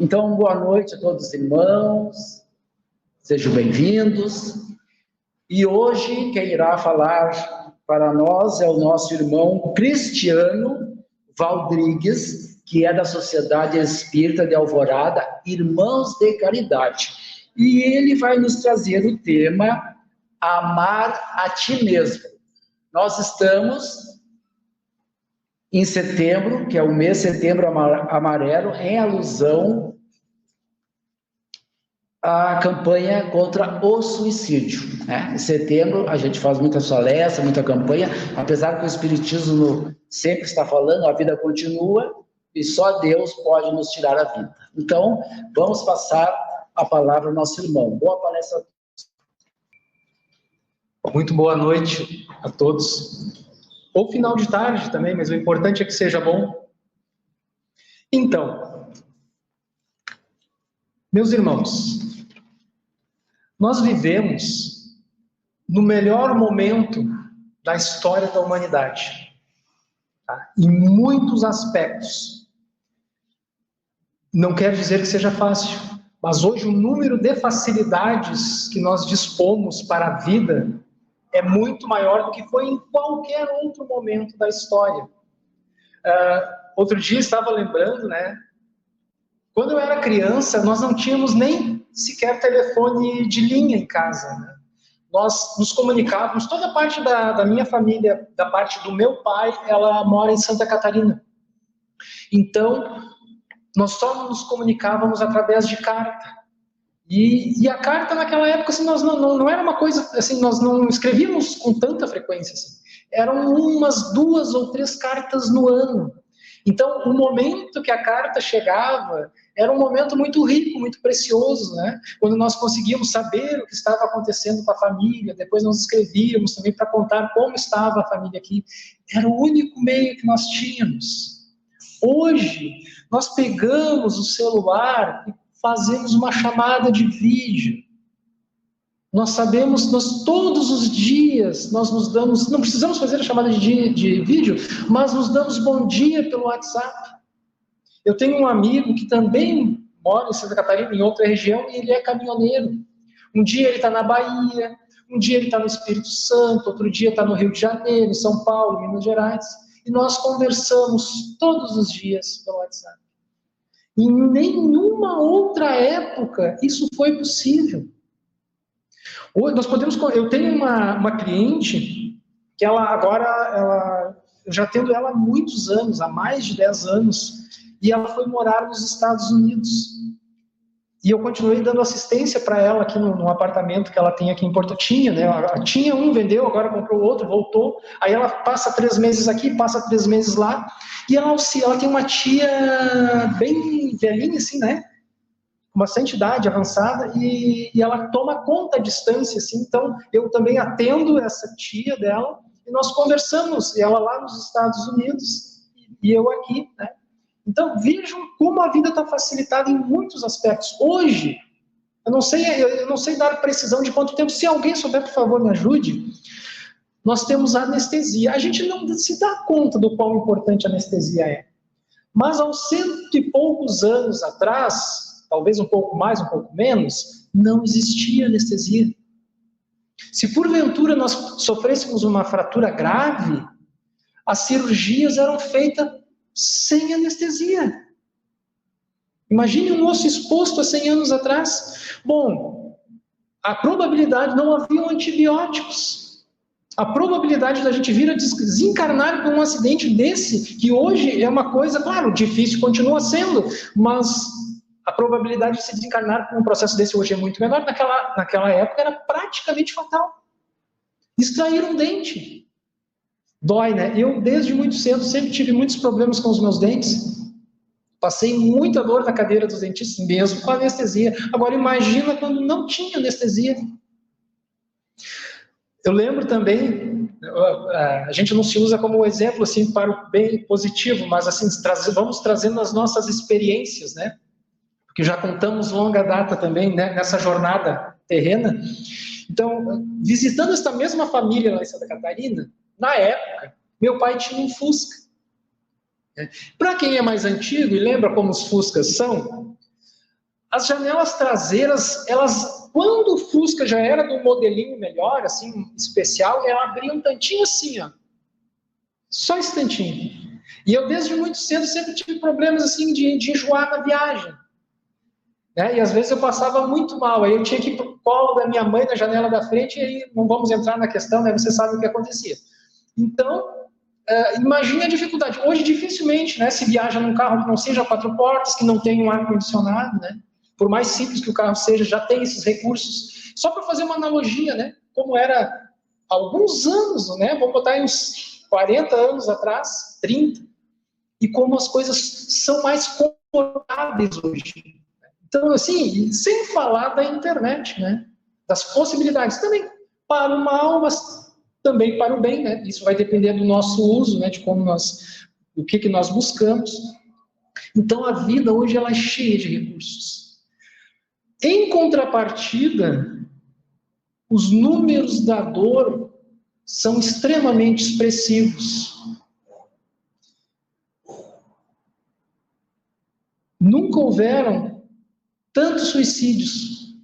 Então, boa noite a todos os irmãos, sejam bem-vindos. E hoje quem irá falar para nós é o nosso irmão Cristiano Valdrigues, que é da Sociedade Espírita de Alvorada, Irmãos de Caridade. E ele vai nos trazer o tema Amar a Ti Mesmo. Nós estamos em setembro, que é o mês Setembro Amarelo, em alusão à campanha contra o suicídio. Em setembro a gente faz muita palestra, muita campanha, apesar que o Espiritismo sempre está falando, a vida continua e só Deus pode nos tirar a vida. Então, vamos passar a palavra ao nosso irmão. Boa palestra a todos. Muito boa noite a todos. Ou final de tarde também, mas o importante é que seja bom. Então, meus irmãos, nós vivemos no melhor momento da história da humanidade, tá? Em muitos aspectos. Não quer dizer que seja fácil, mas hoje o número de facilidades que nós dispomos para a vida é muito maior do que foi em qualquer outro momento da história. Outro dia estava lembrando, quando eu era criança, nós não tínhamos nem sequer telefone de linha em casa, né? Nós nos comunicávamos, toda a parte da minha família, da parte do meu pai, ela mora em Santa Catarina. Então, nós só nos comunicávamos através de carta. E a carta naquela época, assim, nós não era uma coisa, assim, nós não escrevíamos com tanta frequência, assim. Eram umas 2 ou 3 cartas no ano. Então, o momento que a carta chegava era um momento muito rico, muito precioso, né? Quando nós conseguíamos saber o que estava acontecendo com a família, depois nós escrevíamos também para contar como estava a família aqui. Era o único meio que nós tínhamos. Hoje, nós pegamos o celular e fazemos uma chamada de vídeo. Nós sabemos, nós todos os dias, nós nos damos, não precisamos fazer a chamada de vídeo, mas nos damos bom dia pelo WhatsApp. Eu tenho um amigo que também mora em Santa Catarina, em outra região, e ele é caminhoneiro. Um dia ele está na Bahia, um dia ele está no Espírito Santo, outro dia está no Rio de Janeiro, em São Paulo, Minas Gerais, e nós conversamos todos os dias pelo WhatsApp. Em nenhuma outra época isso foi possível. Hoje nós podemos. Eu tenho uma cliente que eu já tendo ela há muitos anos, há mais de 10 anos, e ela foi morar nos Estados Unidos. E eu continuei dando assistência para ela aqui no apartamento que ela tem aqui em Porto. Tinha um, vendeu, agora comprou outro, voltou. Aí ela passa 3 meses aqui, passa 3 meses lá. E ela tem uma tia bem velhinha, assim, né? Com bastante idade avançada. E ela toma conta à distância, assim. Então, eu também atendo essa tia dela. E nós conversamos, ela lá nos Estados Unidos e eu aqui, né? Então, vejam como a vida está facilitada em muitos aspectos. Hoje, eu não sei dar precisão de quanto tempo. Se alguém souber, por favor, me ajude. Nós temos a anestesia. A gente não se dá conta do quão importante a anestesia é. Mas, aos 100 e poucos anos atrás, talvez um pouco mais, um pouco menos, não existia anestesia. Se, porventura, nós sofrêssemos uma fratura grave, as cirurgias eram feitas sem anestesia. Imagine um osso exposto há 100 anos atrás. Bom, a probabilidade, não haviam antibióticos. A probabilidade da gente vir a desencarnar por um acidente desse, que hoje é uma coisa, claro, difícil continua sendo, mas a probabilidade de se desencarnar por um processo desse hoje é muito menor. Naquela época era praticamente fatal. Extrair um dente dói, né? Eu, desde muito cedo, sempre tive muitos problemas com os meus dentes. Passei muita dor na cadeira dos dentistas, mesmo com anestesia. Agora, imagina quando não tinha anestesia. Eu lembro também, a gente não se usa como exemplo, assim, para o bem positivo, mas, assim, vamos trazendo as nossas experiências, né? Porque já contamos longa data também, né? Nessa jornada terrena. Então, visitando esta mesma família lá em Santa Catarina, na época, meu pai tinha um Fusca. Para quem é mais antigo e lembra como os Fuscas são, As janelas traseiras, elas, quando o Fusca já era de um modelinho melhor, assim, especial, ela abria um tantinho assim, ó. Só esse tantinho. E eu, desde muito cedo, sempre tive problemas, assim, de enjoar na viagem. Né? E às vezes eu passava muito mal. Aí eu tinha que ir pro colo da minha mãe na janela da frente, e aí não vamos entrar na questão, né? Você sabe o que acontecia. Então, imagine a dificuldade. Hoje, dificilmente, né, se viaja num carro que não seja 4 portas, que não tenha um ar-condicionado, né? Por mais simples que o carro seja, já tem esses recursos. Só para fazer uma analogia, né? Como era há alguns anos, né? Vamos botar aí uns 40 anos atrás, 30, e como as coisas são mais confortáveis hoje. Então, assim, sem falar da internet, né? Das possibilidades, também para o mal, mas também para o bem, né? Isso vai depender do nosso uso, né? De como o que nós buscamos. Então, a vida hoje ela é cheia de recursos. Em contrapartida, os números da dor são extremamente expressivos. Nunca houveram tantos suicídios.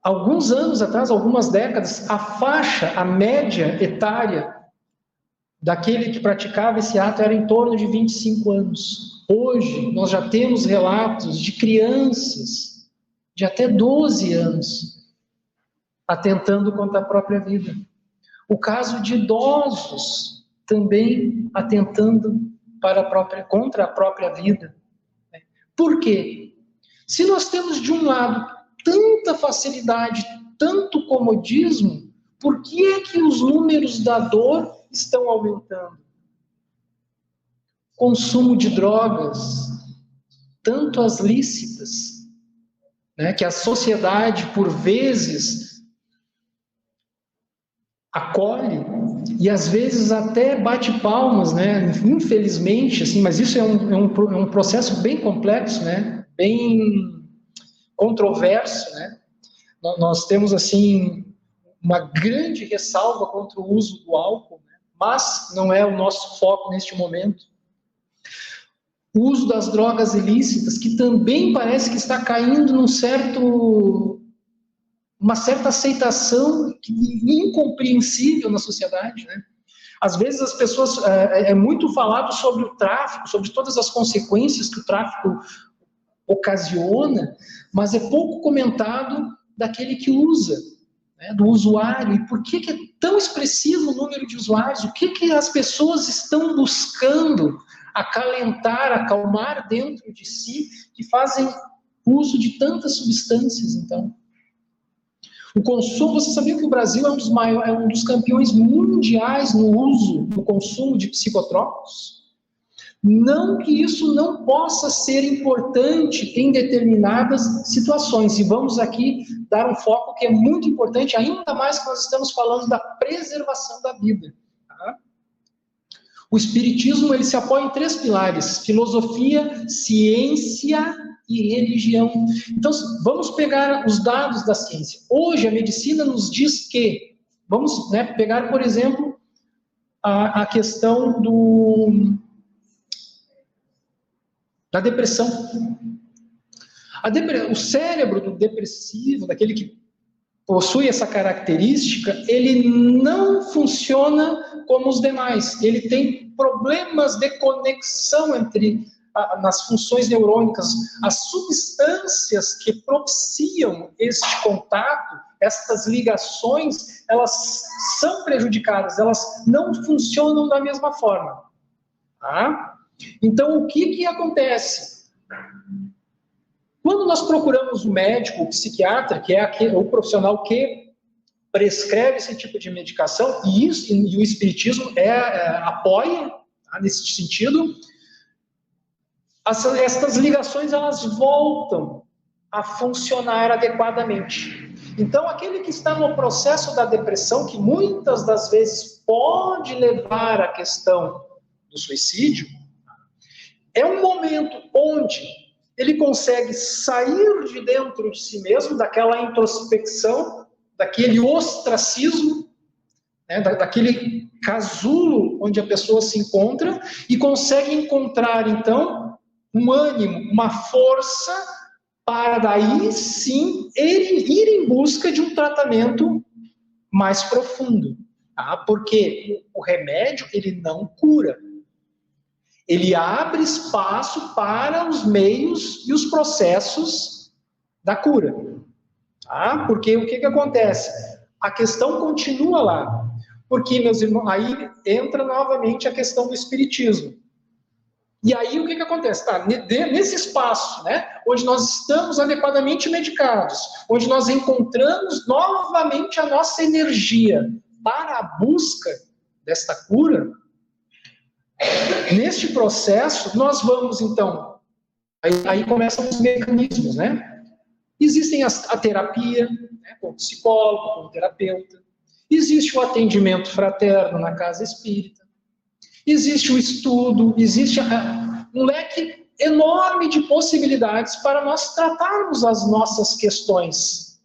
Alguns anos atrás, algumas décadas, a média etária daquele que praticava esse ato era em torno de 25 anos. Hoje, nós já temos relatos de crianças de até 12 anos atentando contra a própria vida. O caso de idosos também atentando contra a própria vida. Por quê? Se nós temos, de um lado, tanta facilidade, tanto comodismo, por que é que os números da dor estão aumentando? Consumo de drogas, tanto as lícitas, né, que a sociedade, por vezes, acolhe e, às vezes, até bate palmas, né, infelizmente, assim, mas isso é um processo bem complexo, né, bem controverso, né? Nós temos, assim, uma grande ressalva contra o uso do álcool, né, mas não é o nosso foco neste momento. O uso das drogas ilícitas, que também parece que está caindo uma certa aceitação incompreensível na sociedade, né? Às vezes as pessoas, é muito falado sobre o tráfico, sobre todas as consequências que o tráfico ocasiona, mas é pouco comentado daquele que usa, né, do usuário. E por que é tão expressivo o número de usuários? O que as pessoas estão buscando acalentar, acalmar dentro de si, que fazem uso de tantas substâncias, então? O consumo, você sabia que o Brasil é um dos campeões mundiais no uso, no consumo de psicotrópicos? Não que isso não possa ser importante em determinadas situações, e vamos aqui dar um foco que é muito importante, ainda mais que nós estamos falando da preservação da vida. Tá? O espiritismo, ele se apoia em 3 pilares: filosofia, ciência e religião. Então, vamos pegar os dados da ciência. Hoje, a medicina nos diz que, vamos, né, pegar, por exemplo, a questão da depressão. O cérebro do depressivo, daquele que possui essa característica, ele não funciona como os demais. Ele tem problemas de conexão nas funções neurônicas. As substâncias que propiciam este contato, estas ligações, elas são prejudicadas, elas não funcionam da mesma forma. Tá? Então, o que acontece? Quando nós procuramos um médico, um psiquiatra, que é o profissional que prescreve esse tipo de medicação, e o espiritismo apoia, tá, nesse sentido, essas ligações elas voltam a funcionar adequadamente. Então, aquele que está no processo da depressão, que muitas das vezes pode levar à questão do suicídio, é um momento onde ele consegue sair de dentro de si mesmo, daquela introspecção, daquele ostracismo, né, daquele casulo onde a pessoa se encontra, e consegue encontrar, então, um ânimo, uma força para daí sim ir em busca de um tratamento mais profundo. Tá? Porque o remédio, ele não cura. Ele abre espaço para os meios e os processos da cura. Tá? Porque o que acontece? A questão continua lá. Porque, meus irmãos, aí entra novamente a questão do espiritismo. E aí o que acontece? Tá, nesse espaço, né, onde nós estamos adequadamente medicados, onde nós encontramos novamente a nossa energia para a busca desta cura, neste processo nós vamos então, aí começam os mecanismos, né? Existem a terapia, né, com o psicólogo, com o terapeuta, existe o atendimento fraterno na casa espírita, existe o estudo, existe um leque enorme de possibilidades para nós tratarmos as nossas questões.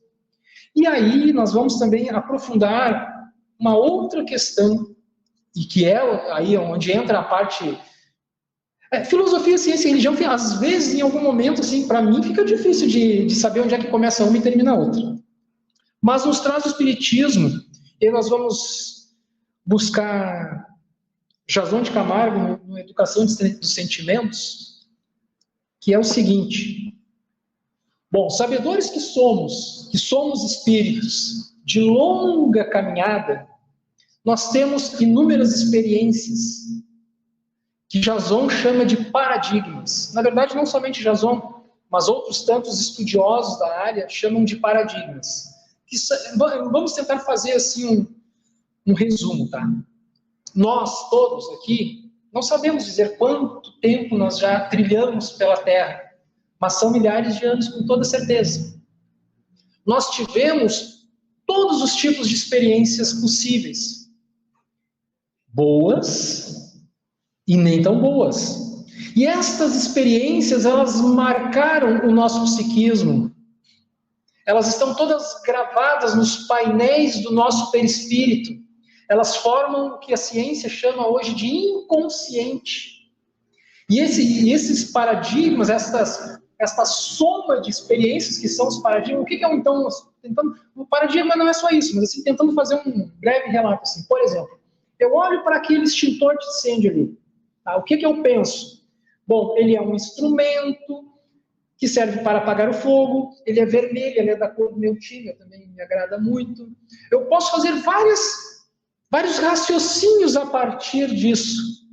E aí nós vamos também aprofundar uma outra questão, e que é aí onde entra a parte... filosofia, ciência e religião, às vezes, em algum momento, assim, para mim, fica difícil de saber onde é que começa uma e termina a outra. Mas nos traz o espiritismo, e nós vamos buscar Jason de Camargo, no Educação dos Sentimentos, que é o seguinte: bom, sabedores que somos espíritos de longa caminhada, nós temos inúmeras experiências que Jason chama de paradigmas. Na verdade, não somente Jason, mas outros tantos estudiosos da área chamam de paradigmas. Vamos tentar fazer assim um resumo, tá? Nós todos aqui não sabemos dizer quanto tempo nós já trilhamos pela Terra, mas são milhares de anos com toda certeza. Nós tivemos todos os tipos de experiências possíveis, boas e nem tão boas. E estas experiências, elas marcaram o nosso psiquismo. Elas estão todas gravadas nos painéis do nosso perispírito. Elas formam o que a ciência chama hoje de inconsciente. E esses paradigmas, esta soma de experiências que são os paradigmas, o que é então? O paradigma não é só isso, mas assim, tentando fazer um breve relato. Assim. Por exemplo, eu olho para aquele extintor de incêndio ali. Tá? O que eu penso? Bom, ele é um instrumento que serve para apagar o fogo, ele é vermelho, ele é da cor do meu time, também me agrada muito. Eu posso fazer vários raciocínios a partir disso.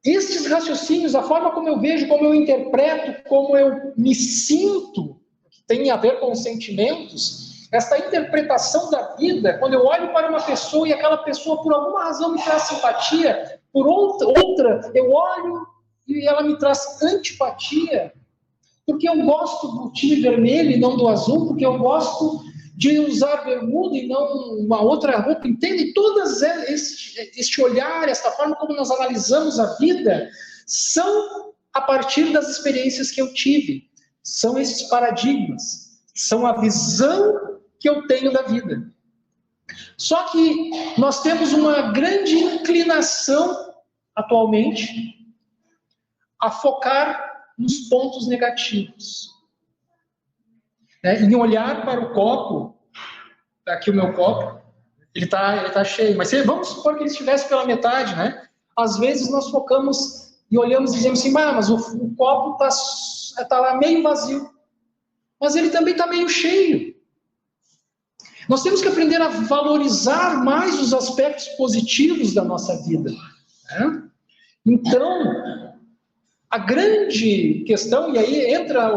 Estes raciocínios, a forma como eu vejo, como eu interpreto, como eu me sinto, que tem a ver com os sentimentos, esta interpretação da vida, quando eu olho para uma pessoa e aquela pessoa por alguma razão me traz simpatia, por outra eu olho e ela me traz antipatia, porque eu gosto do time vermelho e não do azul, porque eu gosto de usar bermuda e não uma outra roupa, entende? Todas este olhar, esta forma como nós analisamos a vida, são a partir das experiências que eu tive. São esses paradigmas, são a visão que eu tenho da vida. Só que nós temos uma grande inclinação, atualmente, a focar nos pontos negativos. Em olhar para o copo, tá aqui o meu copo, ele tá cheio, mas vamos supor que ele estivesse pela metade, né? Às vezes nós focamos e olhamos e dizemos assim, mas o copo tá lá meio vazio, mas ele também está meio cheio. Nós temos que aprender a valorizar mais os aspectos positivos da nossa vida, né? Então, a grande questão, e aí entra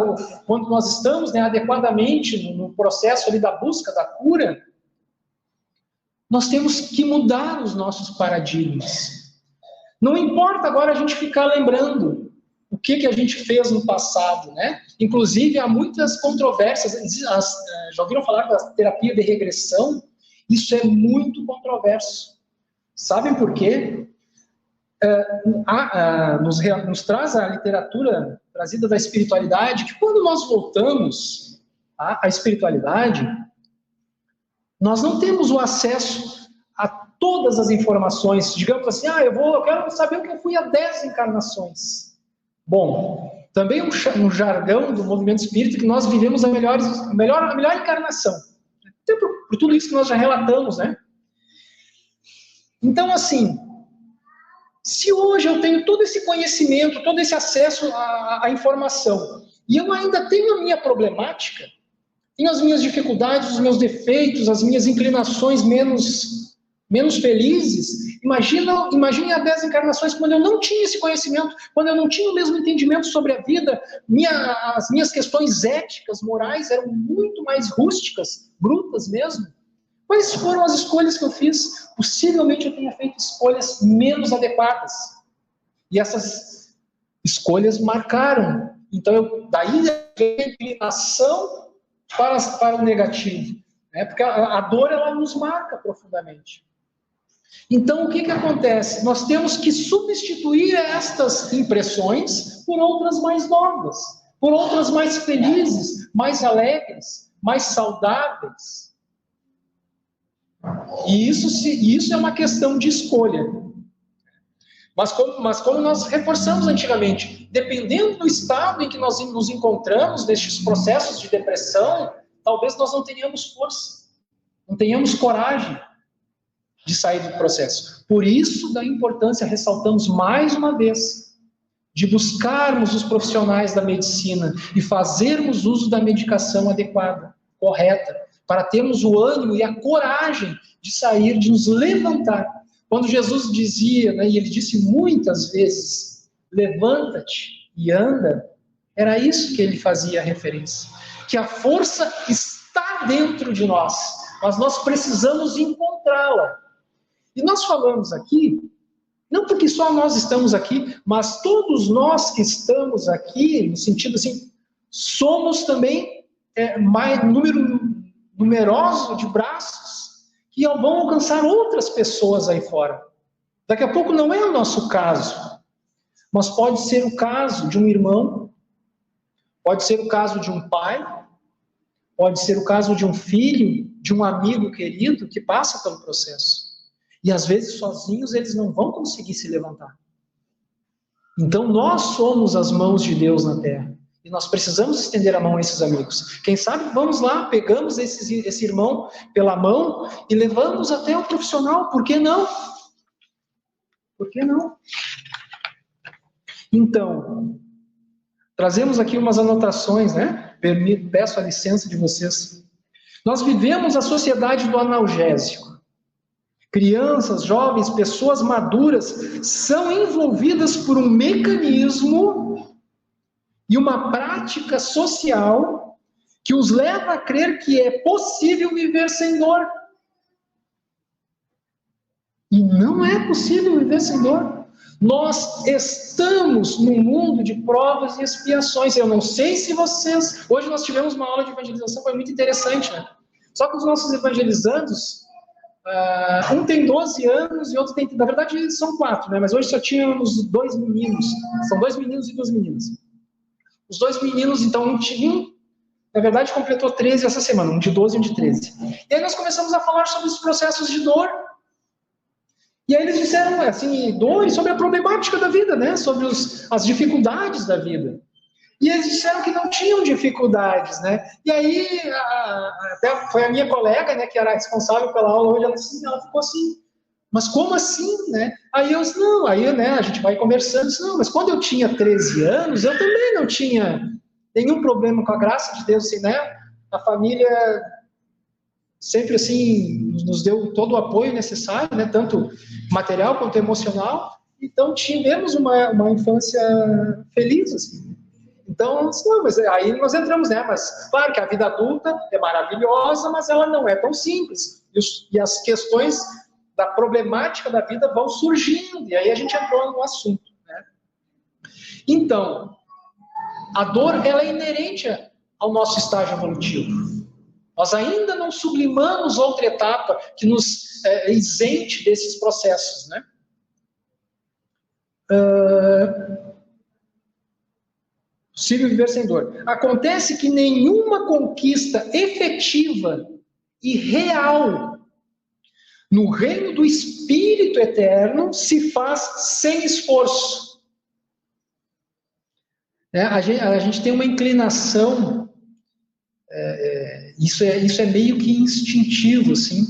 quando nós estamos, né, adequadamente no processo ali da busca da cura, nós temos que mudar os nossos paradigmas. Não importa agora a gente ficar lembrando o que a gente fez no passado, né? Inclusive, há muitas controvérsias. Já ouviram falar da terapia de regressão? Isso é muito controverso. Sabem por quê? Nos traz a literatura trazida da espiritualidade, que quando nós voltamos à espiritualidade, nós não temos o acesso a todas as informações. Digamos assim, eu quero saber o que eu fui há 10 encarnações. Bom, também um jargão do movimento espírita que nós vivemos a melhor encarnação. Até por tudo isso que nós já relatamos, né? Então, assim, se hoje eu tenho todo esse conhecimento, todo esse acesso à informação, e eu ainda tenho a minha problemática, tenho as minhas dificuldades, os meus defeitos, as minhas inclinações menos felizes, imagine há 10 encarnações, quando eu não tinha esse conhecimento, quando eu não tinha o mesmo entendimento sobre a vida, as minhas questões éticas, morais, eram muito mais rústicas, brutas mesmo. Quais foram as escolhas que eu fiz? Possivelmente eu tenha feito escolhas menos adequadas. E essas escolhas marcaram. Então, daí a inclinação para o negativo. Né? Porque a dor, ela nos marca profundamente. Então, o que acontece? Nós temos que substituir estas impressões por outras mais novas, por outras mais felizes, mais alegres, mais saudáveis. E isso é uma questão de escolha. Mas como nós reforçamos antigamente, dependendo do estado em que nós nos encontramos, destes processos de depressão, talvez nós não tenhamos força, não tenhamos coragem de sair do processo. Por isso, da importância, ressaltamos mais uma vez, de buscarmos os profissionais da medicina e fazermos uso da medicação adequada, correta, para termos o ânimo e a coragem de sair, de nos levantar. Quando Jesus dizia, né, e ele disse muitas vezes, levanta-te e anda, era isso que ele fazia referência. Que a força está dentro de nós, mas nós precisamos encontrá-la. E nós falamos aqui, não porque só nós estamos aqui, mas todos nós que estamos aqui, no sentido assim, somos também numeroso de braços que vão alcançar outras pessoas aí fora. Daqui a pouco não é o nosso caso, mas pode ser o caso de um irmão, pode ser o caso de um pai, pode ser o caso de um filho, de um amigo querido que passa pelo processo. E às vezes sozinhos eles não vão conseguir se levantar. Então nós somos as mãos de Deus na terra. E nós precisamos estender a mão a esses amigos. Quem sabe vamos lá, pegamos esse irmão pela mão e levamos até o profissional. Por que não? Por que não? Então, trazemos aqui umas anotações, né? Peço a licença de vocês. Nós vivemos a sociedade do analgésico. Crianças, jovens, pessoas maduras são envolvidas por um mecanismo e uma prática social que os leva a crer que é possível viver sem dor. E não é possível viver sem dor. Nós estamos num mundo de provas e expiações. Eu não sei se vocês... Hoje nós tivemos uma aula de evangelização, foi muito interessante, né? Só que os nossos evangelizandos, um tem 12 anos e outro tem... Na verdade, são 4, né? Mas hoje só tínhamos 2 meninos. São 2 meninos e 2 meninas. Os 2 meninos, então, um, na verdade, completou 13 essa semana, um de 12 e um de 13. E aí nós começamos a falar sobre os processos de dor. E aí eles disseram, assim, dor e sobre a problemática da vida, né? Sobre as dificuldades da vida. E eles disseram que não tinham dificuldades, né? E aí, até foi a minha colega, né, que era responsável pela aula hoje, ela ficou assim, mas como assim, né? Aí eu disse, não, aí, né, a gente vai conversando, disse, não, mas quando eu tinha 13 anos, eu também não tinha nenhum problema com a graça de Deus, assim, né? A família sempre, assim, nos deu todo o apoio necessário, né, tanto material quanto emocional, então tivemos uma infância feliz, assim. Então, não, mas aí nós entramos, né, mas claro que a vida adulta é maravilhosa, mas ela não é tão simples, e as questões da problemática da vida vão surgindo, e aí a gente entrou no assunto, né. Então, a dor, ela é inerente ao nosso estágio evolutivo. Nós ainda não sublimamos outra etapa que nos isente desses processos, né? Possível viver sem dor. Acontece que nenhuma conquista efetiva e real no reino do Espírito Eterno se faz sem esforço. A gente tem uma inclinação, isso é meio que instintivo, assim,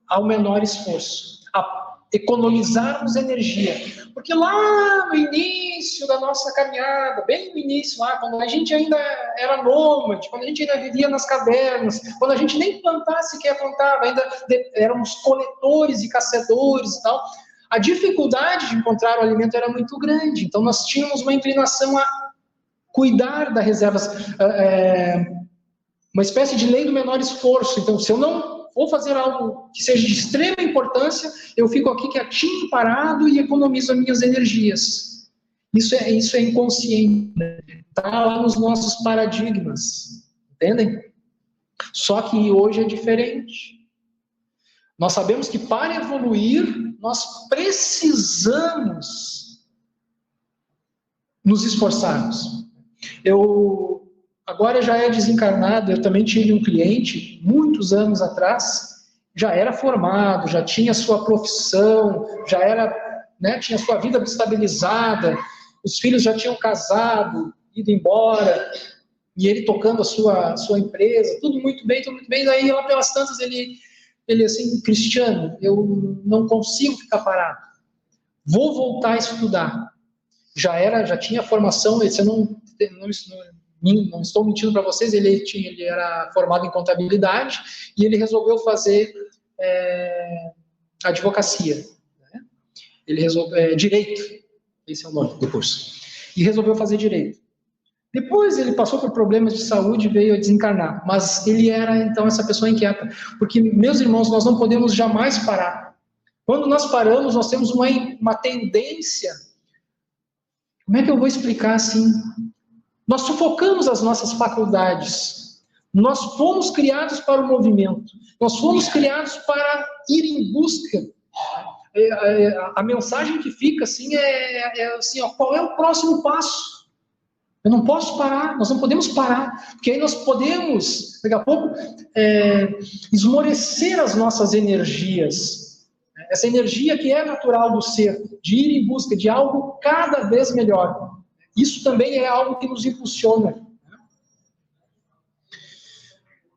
ao menor esforço, a economizarmos energia. Porque lá no início da nossa caminhada, bem no início, lá, quando a gente ainda era nômade, quando a gente ainda vivia nas cavernas, quando a gente nem plantar sequer plantava, ainda éramos coletores e caçadores e tal, a dificuldade de encontrar o alimento era muito grande. Então nós tínhamos uma inclinação a cuidar das reservas, uma espécie de lei do menor esforço. Então, se eu não vou fazer algo que seja de extrema importância, eu fico aqui quietinho, parado e economizo as minhas energias. Isso é inconsciente, está lá nos nossos paradigmas, entendem? Só que hoje é diferente. Nós sabemos que para evoluir, nós precisamos nos esforçarmos. Agora já é desencarnado, eu também tive um cliente, muitos anos atrás, já era formado, já tinha sua profissão, já era, tinha sua vida estabilizada, os filhos já tinham casado, ido embora, e ele tocando a sua empresa, tudo muito bem, daí lá pelas tantas ele assim, Cristiano, eu não consigo ficar parado, vou voltar a estudar. Já tinha formação, eu não estou mentindo para vocês, ele era formado em contabilidade e ele resolveu fazer advocacia, né? Ele resolveu, direito, esse é o nome do curso, e resolveu fazer direito. Depois ele passou por problemas de saúde e veio a desencarnar, mas ele era então essa pessoa inquieta, porque, meus irmãos, nós não podemos jamais parar. Quando nós paramos, nós temos uma tendência, como é que eu vou explicar assim? Nós sufocamos as nossas faculdades. Nós fomos criados para o movimento. Nós fomos criados para ir em busca. A mensagem que fica assim assim, qual é o próximo passo? Eu não posso parar, nós não podemos parar, porque aí nós podemos, daqui a pouco, esmorecer as nossas energias. Essa energia que é natural do ser, de ir em busca de algo cada vez melhor. Isso também é algo que nos impulsiona.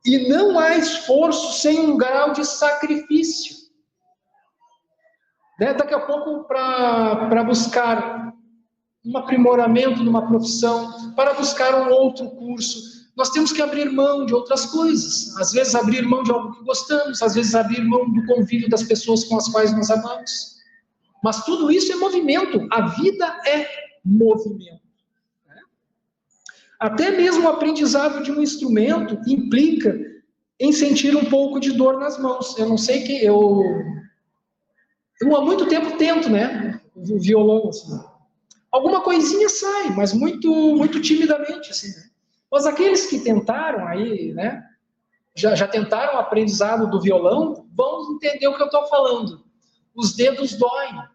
E não há esforço sem um grau de sacrifício. Daqui a pouco, para buscar um aprimoramento numa profissão, para buscar um outro curso, nós temos que abrir mão de outras coisas. Às vezes abrir mão de algo que gostamos, às vezes abrir mão do convívio das pessoas com as quais nós amamos. Mas tudo isso é movimento. A vida é movimento. Até mesmo o aprendizado de um instrumento implica em sentir um pouco de dor nas mãos. Eu não sei que eu há muito tempo tento, o violão, assim. Alguma coisinha sai, mas muito, muito timidamente, assim. Mas aqueles que tentaram aí, já tentaram o aprendizado do violão, vão entender o que eu estou falando. Os dedos doem.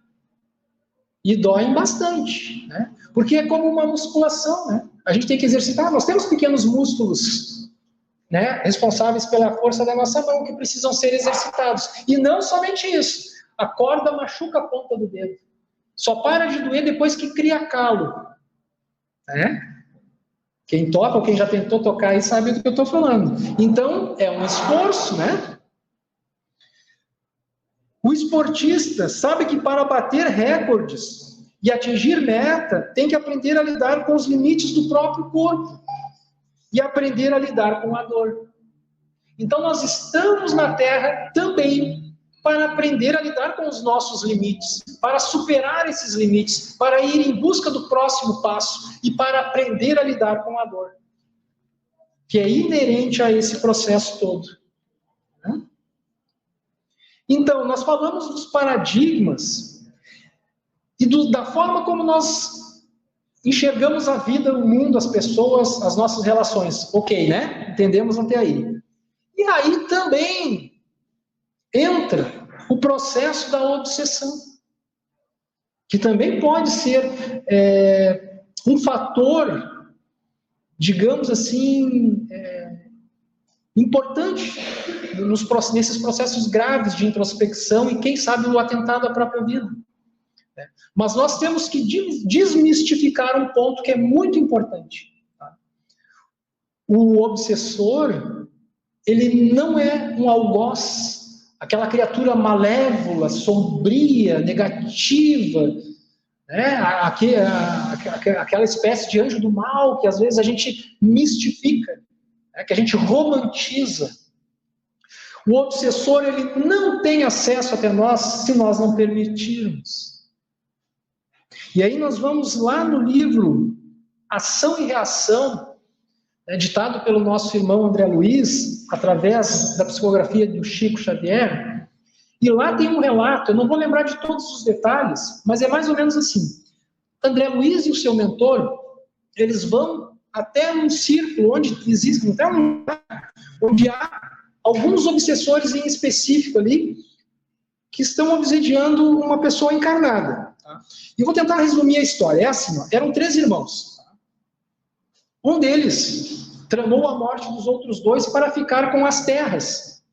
E doem bastante, Porque é como uma musculação, A gente tem que exercitar. Nós temos pequenos músculos, responsáveis pela força da nossa mão, que precisam ser exercitados. E não somente isso. A corda machuca a ponta do dedo. Só para de doer depois que cria calo. Quem toca ou quem já tentou tocar aí sabe do que eu estou falando. Então, é um esforço, O esportista sabe que para bater recordes e atingir meta, tem que aprender a lidar com os limites do próprio corpo e aprender a lidar com a dor. Então, nós estamos na Terra também para aprender a lidar com os nossos limites, para superar esses limites, para ir em busca do próximo passo e para aprender a lidar com a dor, que é inerente a esse processo todo. Então, nós falamos dos paradigmas e da forma como nós enxergamos a vida, o mundo, as pessoas, as nossas relações. Ok, Entendemos até aí. E aí também entra o processo da obsessão, que também pode ser um fator, digamos assim, importante nesses processos graves de introspecção e, quem sabe, o atentado à própria vida. Mas nós temos que desmistificar um ponto que é muito importante. Tá? O obsessor, ele não é um algoz, aquela criatura malévola, sombria, negativa, né? Aquela espécie de anjo do mal que às vezes a gente mistifica, né? Que a gente romantiza. O obsessor, ele não tem acesso até nós se nós não permitirmos. E aí nós vamos lá no livro Ação e Reação, ditado pelo nosso irmão André Luiz, através da psicografia do Chico Xavier, e lá tem um relato, eu não vou lembrar de todos os detalhes, mas é mais ou menos assim. André Luiz e o seu mentor, eles vão até um círculo onde existe, até um lugar onde há alguns obsessores em específico ali, que estão obsediando uma pessoa encarnada. Tá? E vou tentar resumir a história. É assim, ó, eram 3 irmãos. Tá? Um deles tramou a morte dos outros 2 para ficar com as terras,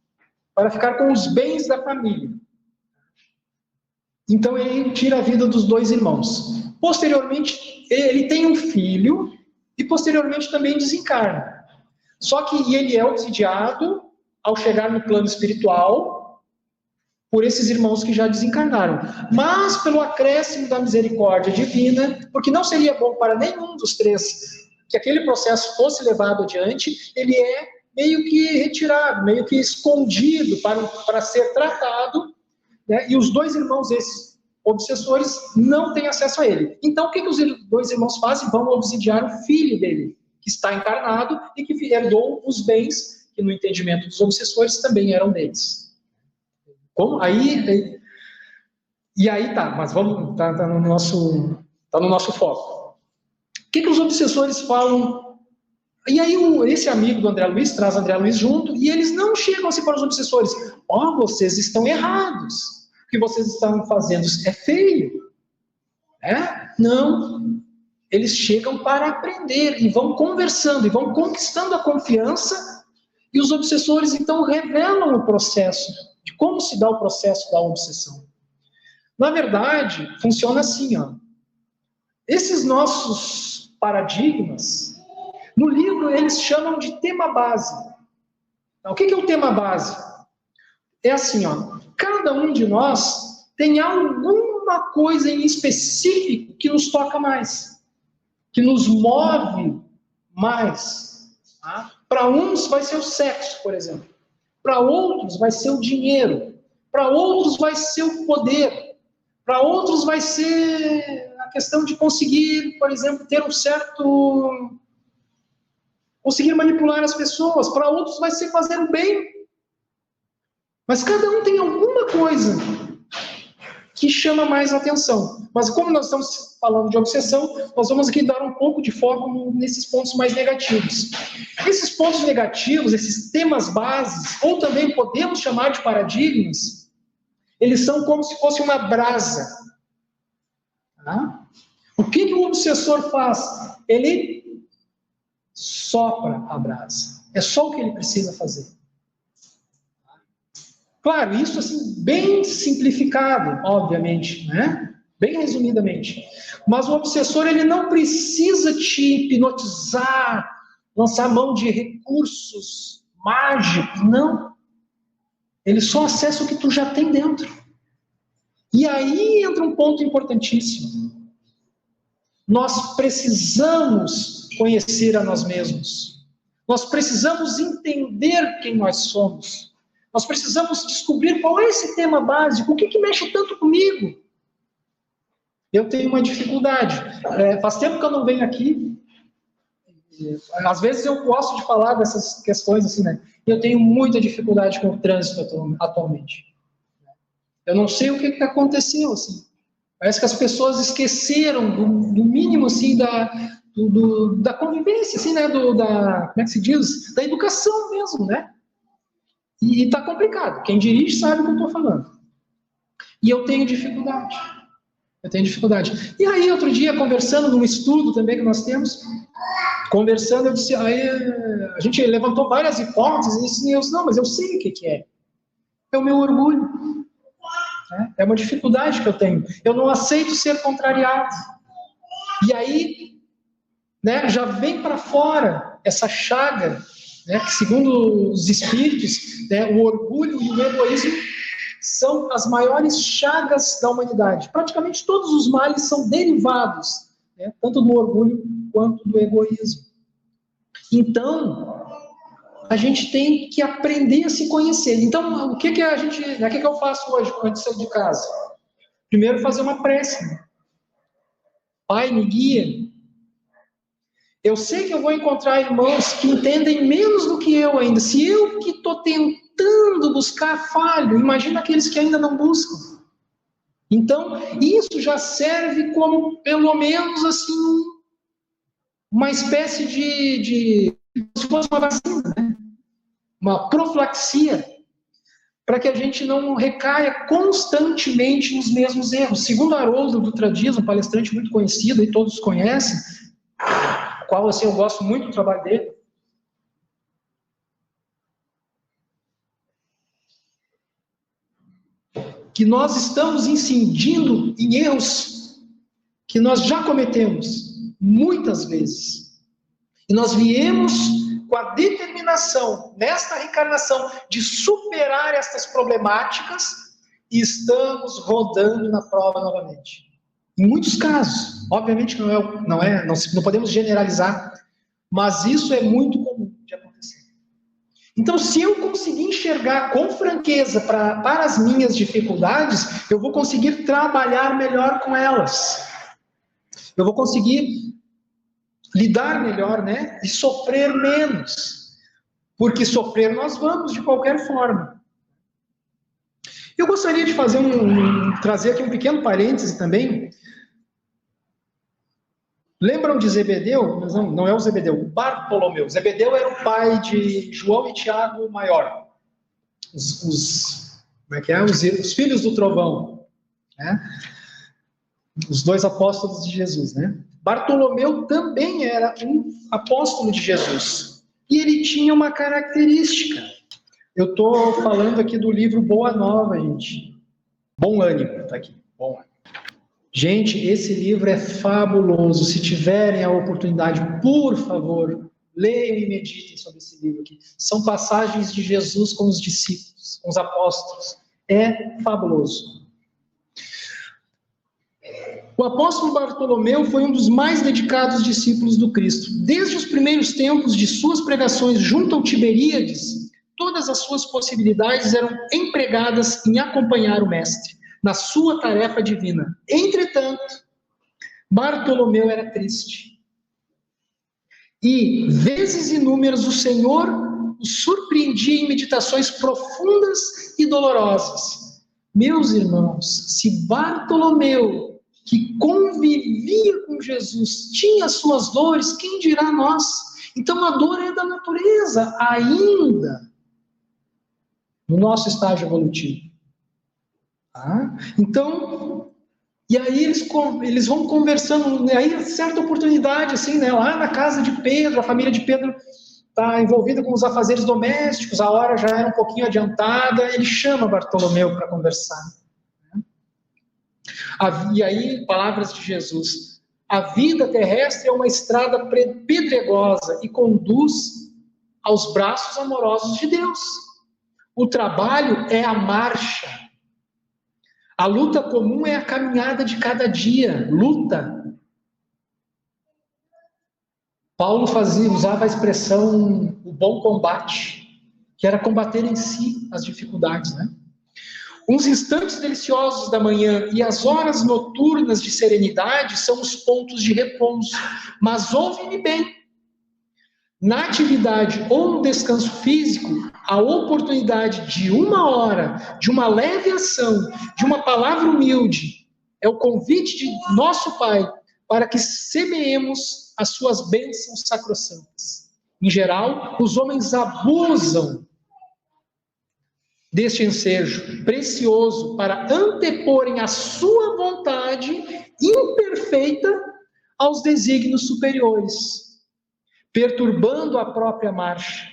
para ficar com os bens da família. Então ele tira a vida dos 2 irmãos. Posteriormente, ele tem um filho e posteriormente também desencarna. Só que ele é obsidiado ao chegar no plano espiritual por esses irmãos que já desencarnaram. Mas pelo acréscimo da misericórdia divina, porque não seria bom para nenhum dos 3 que aquele processo fosse levado adiante, ele é meio que retirado, meio que escondido para ser tratado, né? E os 2 irmãos, esses obsessores, não têm acesso a ele. Então, o que os 2 irmãos fazem? Vão obsidiar o filho dele, que está encarnado e que herdou os bens que, no entendimento dos obsessores, também eram deles. Como? Aí tá, mas vamos, tá no nosso foco. O que os obsessores falam? E aí esse amigo do André Luiz traz André Luiz junto, e eles não chegam assim para os obsessores: vocês estão errados, o que vocês estão fazendo é feio. Não. Eles chegam para aprender, e vão conversando, e vão conquistando a confiança, e os obsessores então revelam o processo, de como se dá o processo da obsessão. Na verdade, funciona assim, ó. Esses nossos paradigmas, no livro eles chamam de tema base. Então, o que é o tema base? É assim, ó, cada um de nós tem alguma coisa em específico que nos toca mais, que nos move mais. Tá? Para uns vai ser o sexo, por exemplo. Para outros vai ser o dinheiro. Para outros vai ser o poder. Para outros vai ser a questão de conseguir, por exemplo, ter um certo... conseguir manipular as pessoas. Para outros vai ser fazer o bem. Mas cada um tem alguma coisa que chama mais atenção. Mas como nós estamos falando de obsessão, nós vamos aqui dar um pouco de foco nesses pontos mais negativos. Esses pontos negativos, esses temas bases, ou também podemos chamar de paradigmas, eles são como se fosse uma brasa. Tá? O que o obsessor faz? Ele sopra a brasa. É só o que ele precisa fazer. Claro, isso assim, bem simplificado, obviamente, né? Bem resumidamente. Mas o obsessor, ele não precisa te hipnotizar, lançar mão de recursos mágicos, não. Ele só acessa o que tu já tem dentro. E aí entra um ponto importantíssimo. Nós precisamos conhecer a nós mesmos. Nós precisamos entender quem nós somos. Nós precisamos descobrir qual é esse tema básico, o que mexe tanto comigo. Eu tenho uma dificuldade. Faz tempo que eu não venho aqui. Às vezes eu gosto de falar dessas questões assim, né? Eu tenho muita dificuldade com o trânsito atualmente. Eu não sei o que aconteceu, assim. Parece que as pessoas esqueceram do mínimo, assim, da convivência, assim, né? Como é que se diz? Da educação mesmo, né? E está complicado. Quem dirige sabe o que eu estou falando. E eu tenho dificuldade. E aí, outro dia, conversando num estudo também que nós temos, conversando, eu disse, aí a gente levantou várias hipóteses, e eu disse, não, mas eu sei o que é. É o meu orgulho. Né? É uma dificuldade que eu tenho. Eu não aceito ser contrariado. E aí, né, já vem para fora essa chaga, né, que segundo os espíritos, né, o orgulho e o egoísmo são as maiores chagas da humanidade. Praticamente todos os males são derivados, né, tanto do orgulho quanto do egoísmo. Então, a gente tem que aprender a se conhecer. Então, o que eu faço hoje antes de sair de casa? Primeiro, fazer uma prece. Pai, me guia. Eu sei que eu vou encontrar irmãos que entendem menos do que eu ainda. Se eu que estou tentando buscar falho, imagina aqueles que ainda não buscam. Então, isso já serve como, pelo menos, assim, uma espécie de se fosse uma vacina, né? Uma profilaxia, para que a gente não recaia constantemente nos mesmos erros. Segundo Haroldo Dutra Dias, um palestrante muito conhecido, e todos conhecem, qual assim, eu gosto muito do trabalho dele, que nós estamos incidindo em erros que nós já cometemos muitas vezes. E nós viemos com a determinação, nesta reencarnação, de superar estas problemáticas e estamos rodando na prova novamente. Em muitos casos, obviamente não podemos generalizar, mas isso é muito comum de acontecer. Então, se eu conseguir enxergar com franqueza para as minhas dificuldades, eu vou conseguir trabalhar melhor com elas. Eu vou conseguir lidar melhor, né? E sofrer menos. Porque sofrer nós vamos de qualquer forma. Eu gostaria de trazer aqui um pequeno parêntese também. Lembram de Zebedeu? Não é o Zebedeu, o Bartolomeu. Zebedeu era o pai de João e Tiago maior. Os filhos do trovão. Né? Os dois apóstolos de Jesus, né? Bartolomeu também era um apóstolo de Jesus. E ele tinha uma característica. Eu estou falando aqui do livro Boa Nova, gente. Bom ânimo, está aqui. Bom ânimo. Gente, esse livro é fabuloso. Se tiverem a oportunidade, por favor, leiam e meditem sobre esse livro aqui. São passagens de Jesus com os discípulos, com os apóstolos. É fabuloso. O apóstolo Bartolomeu foi um dos mais dedicados discípulos do Cristo. Desde os primeiros tempos de suas pregações junto ao Tiberíades, todas as suas possibilidades eram empregadas em acompanhar o Mestre na sua tarefa divina. Entretanto, Bartolomeu era triste. E, vezes inúmeras, o Senhor o surpreendia em meditações profundas e dolorosas. Meus irmãos, se Bartolomeu, que convivia com Jesus, tinha suas dores, quem dirá nós? Então a dor é da natureza, ainda no nosso estágio evolutivo. Tá? Então, e aí eles vão conversando, aí a certa oportunidade, assim, né, lá na casa de Pedro, a família de Pedro está envolvida com os afazeres domésticos, a hora já era um pouquinho adiantada, ele chama Bartolomeu para conversar. E aí, palavras de Jesus: a vida terrestre é uma estrada pedregosa e conduz aos braços amorosos de Deus. O trabalho é a marcha. A luta comum é a caminhada de cada dia. Luta. Paulo usava a expressão o bom combate, que era combater em si as dificuldades, né? Uns instantes deliciosos da manhã e as horas noturnas de serenidade são os pontos de repouso. Mas ouve-me bem. Na atividade ou no descanso físico, a oportunidade de 1 hora, de uma leve ação, de uma palavra humilde, é o convite de nosso Pai para que semeemos as suas bênçãos sacrossantas. Em geral, os homens abusam deste ensejo precioso para anteporem a sua vontade imperfeita aos desígnios superiores, perturbando a própria marcha.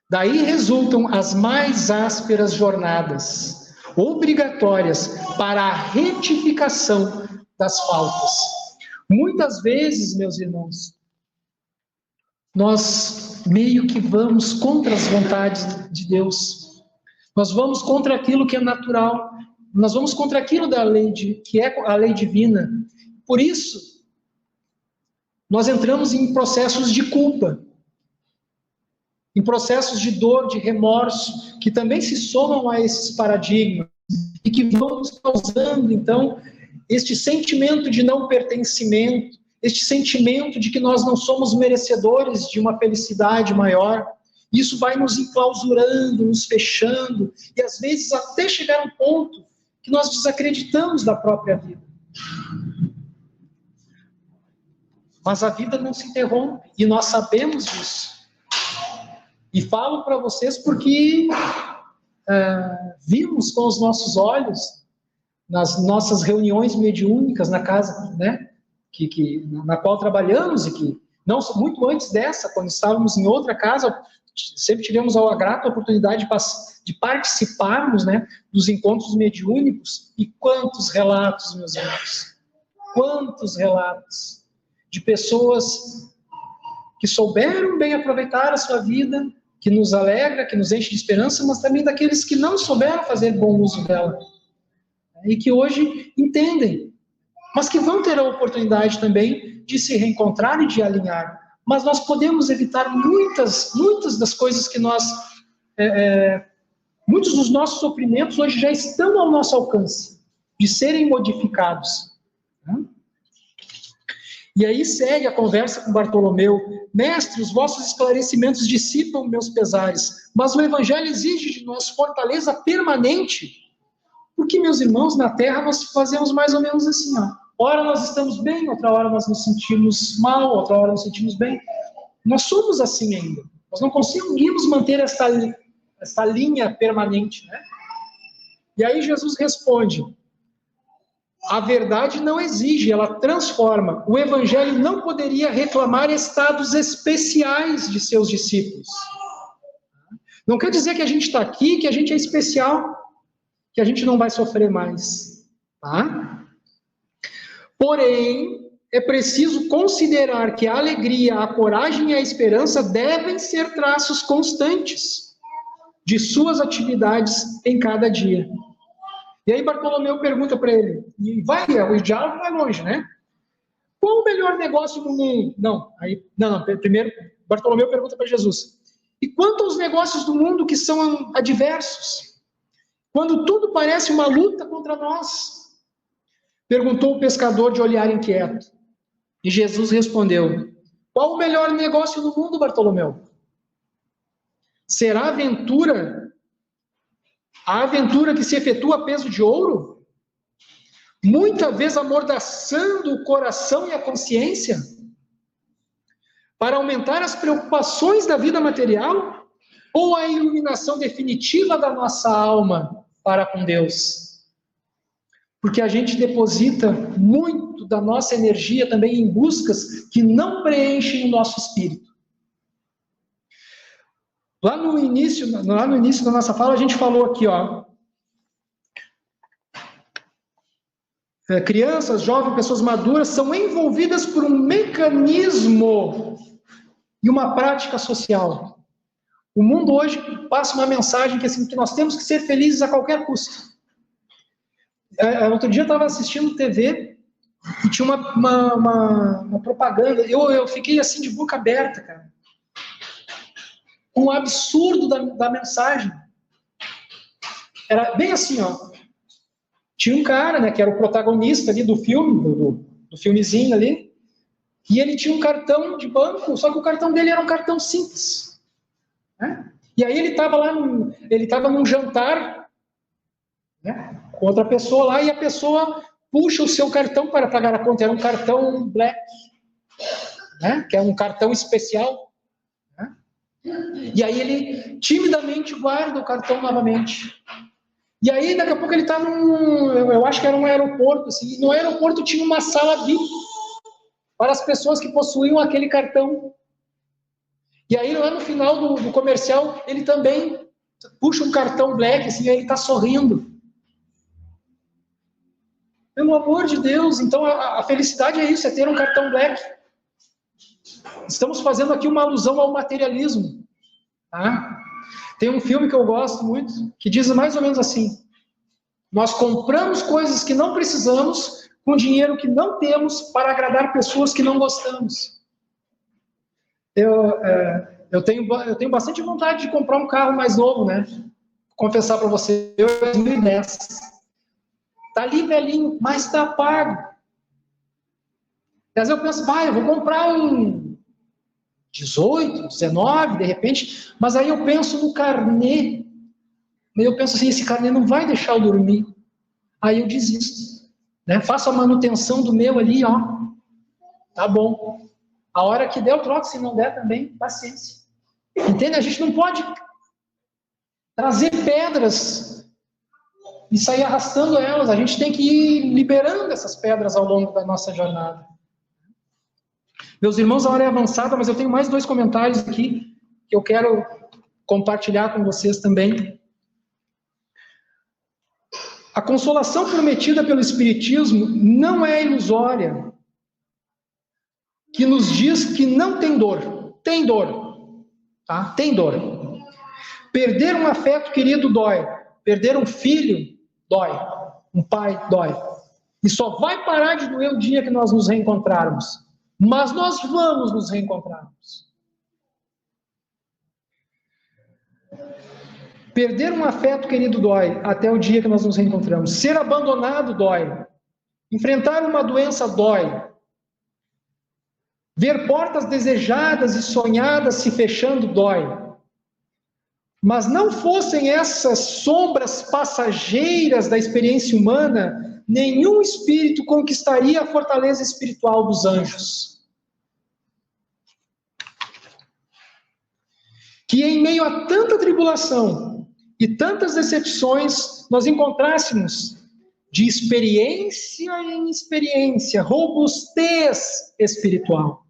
Daí resultam as mais ásperas jornadas. obrigatórias para a retificação das faltas. Muitas vezes, meus irmãos, nós meio que vamos contra as vontades de Deus. Nós vamos contra aquilo que é natural. Nós vamos contra aquilo da lei que é a lei divina. Por isso, nós entramos em processos de culpa, em processos de dor, de remorso, que também se somam a esses paradigmas e que vão nos causando, então, este sentimento de não pertencimento, este sentimento de que nós não somos merecedores de uma felicidade maior. Isso vai nos enclausurando, nos fechando, e às vezes até chegar a um ponto que nós desacreditamos da própria vida. Mas a vida não se interrompe, e nós sabemos disso. E falo para vocês porque vimos com os nossos olhos, nas nossas reuniões mediúnicas na casa, né, na qual trabalhamos, e que, não, muito antes dessa, quando estávamos em outra casa, sempre tivemos a grata oportunidade de participarmos, né, dos encontros mediúnicos. E quantos relatos, meus irmãos, quantos relatos de pessoas que souberam bem aproveitar a sua vida, que nos alegra, que nos enche de esperança, mas também daqueles que não souberam fazer bom uso dela, e que hoje entendem, mas que vão ter a oportunidade também de se reencontrar e de alinhar. Mas nós podemos evitar muitas das coisas que nós... muitos dos nossos sofrimentos hoje já estão ao nosso alcance, de serem modificados. E aí segue a conversa com Bartolomeu. Mestre, os vossos esclarecimentos dissipam meus pesares, mas o Evangelho exige de nós fortaleza permanente. Porque, meus irmãos, na Terra nós fazemos mais ou menos assim, ó. Ora nós estamos bem, outra hora nós nos sentimos mal, outra hora nos sentimos bem. Nós somos assim ainda. Nós não conseguimos manter esta linha permanente, né? E aí Jesus responde: a verdade não exige, ela transforma. O Evangelho não poderia reclamar estados especiais de seus discípulos. Não quer dizer que a gente está aqui, que a gente é especial, que a gente não vai sofrer mais, tá? Porém, é preciso considerar que a alegria, a coragem e a esperança devem ser traços constantes de suas atividades em cada dia. E aí Bartolomeu pergunta para ele, e o diálogo vai longe, né? Qual o melhor negócio do mundo? Primeiro Bartolomeu pergunta para Jesus, e quanto aos negócios do mundo que são adversos? Quando tudo parece uma luta contra nós? Perguntou o pescador de olhar inquieto. E Jesus respondeu: qual o melhor negócio do mundo, Bartolomeu? Será a aventura que se efetua a peso de ouro? Muita vez amordaçando o coração e a consciência? Para aumentar as preocupações da vida material? Ou a iluminação definitiva da nossa alma para com Deus? Porque a gente deposita muito da nossa energia também em buscas que não preenchem o nosso espírito. Lá no início da nossa fala, a gente falou aqui, ó. Crianças, jovens, pessoas maduras são envolvidas por um mecanismo e uma prática social. O mundo hoje passa uma mensagem que nós temos que ser felizes a qualquer custo. Outro dia eu estava assistindo TV e tinha uma propaganda. Eu fiquei assim de boca aberta, cara. Um absurdo da mensagem. Era bem assim, ó. Tinha um cara, né, que era o protagonista ali do filme, do filmezinho ali, e ele tinha um cartão de banco, só que o cartão dele era um cartão simples. Né? E aí ele estava num jantar, né, com outra pessoa lá, e a pessoa puxa o seu cartão para pagar a conta. Era um cartão black, né, que é um cartão especial. Né? E aí ele timidamente guarda o cartão novamente. E aí, daqui a pouco, ele está eu acho que era um aeroporto, assim, e no aeroporto tinha uma sala VIP para as pessoas que possuíam aquele cartão. E aí, lá no final do comercial, ele também puxa um cartão black, assim, e ele está sorrindo. Pelo amor de Deus, então a felicidade é isso, é ter um cartão black. Estamos fazendo aqui uma alusão ao materialismo. Tá? Tem um filme que eu gosto muito, que diz mais ou menos assim: nós compramos coisas que não precisamos com dinheiro que não temos para agradar pessoas que não gostamos. Eu tenho bastante vontade de comprar um carro mais novo, né? Vou confessar para você, eu em 2010. Tá ali velhinho, mas tá pago. Às vezes eu penso, eu vou comprar um 18, 19, de repente, mas aí eu penso no carnê. E eu penso assim, esse carnê não vai deixar eu dormir. Aí eu desisto. Né? Faço a manutenção do meu ali, ó. Tá bom. A hora que der, eu troco. Se não der também, paciência. Entende? A gente não pode trazer pedras e sair arrastando elas. A gente tem que ir liberando essas pedras ao longo da nossa jornada. Meus irmãos, a hora é avançada, mas eu tenho mais 2 comentários aqui que eu quero compartilhar com vocês também. A consolação prometida pelo Espiritismo não é ilusória, que nos diz que não tem dor. Tem dor. Tá? Tem dor. Perder um afeto querido dói. Perder um filho dói. Um pai dói. E só vai parar de doer o dia que nós nos reencontrarmos. Mas nós vamos nos reencontrarmos. Perder um afeto querido dói até o dia que nós nos reencontramos. Ser abandonado dói. Enfrentar uma doença dói. Ver portas desejadas e sonhadas se fechando dói. Mas não fossem essas sombras passageiras da experiência humana, nenhum espírito conquistaria a fortaleza espiritual dos anjos. Que em meio a tanta tribulação e tantas decepções, nós encontrássemos de experiência em experiência, robustez espiritual,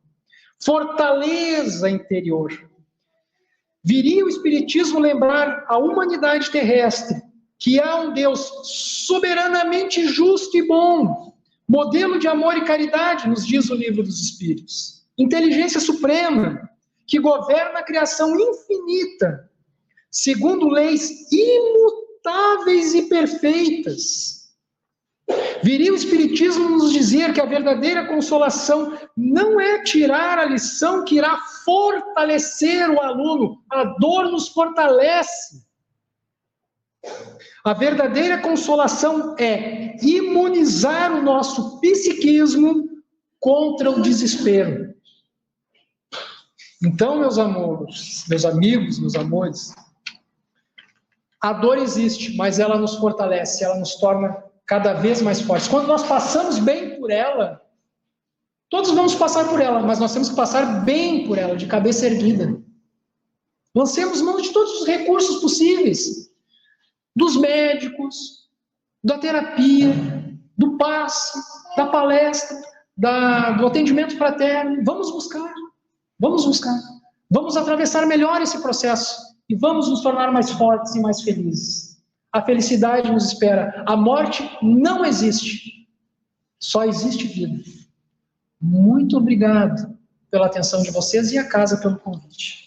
fortaleza interior. Viria o Espiritismo lembrar a humanidade terrestre que há um Deus soberanamente justo e bom, modelo de amor e caridade, nos diz o Livro dos Espíritos, inteligência suprema, que governa a criação infinita, segundo leis imutáveis e perfeitas. Viria o Espiritismo nos dizer que a verdadeira consolação não é tirar a lição que irá fortalecer o aluno, a dor nos fortalece. A verdadeira consolação é imunizar o nosso psiquismo contra o desespero. Então, meus amores, meus amigos, meus amores, a dor existe, mas ela nos fortalece, ela nos torna cada vez mais fortes. Quando nós passamos bem por ela, todos vamos passar por ela, mas nós temos que passar bem por ela, de cabeça erguida. Lancemos mão de todos os recursos possíveis, dos médicos, da terapia, do passe, da palestra, do atendimento fraterno. Vamos buscar, vamos atravessar melhor esse processo e vamos nos tornar mais fortes e mais felizes. A felicidade nos espera. A morte não existe. Só existe vida. Muito obrigado pela atenção de vocês e a casa pelo convite.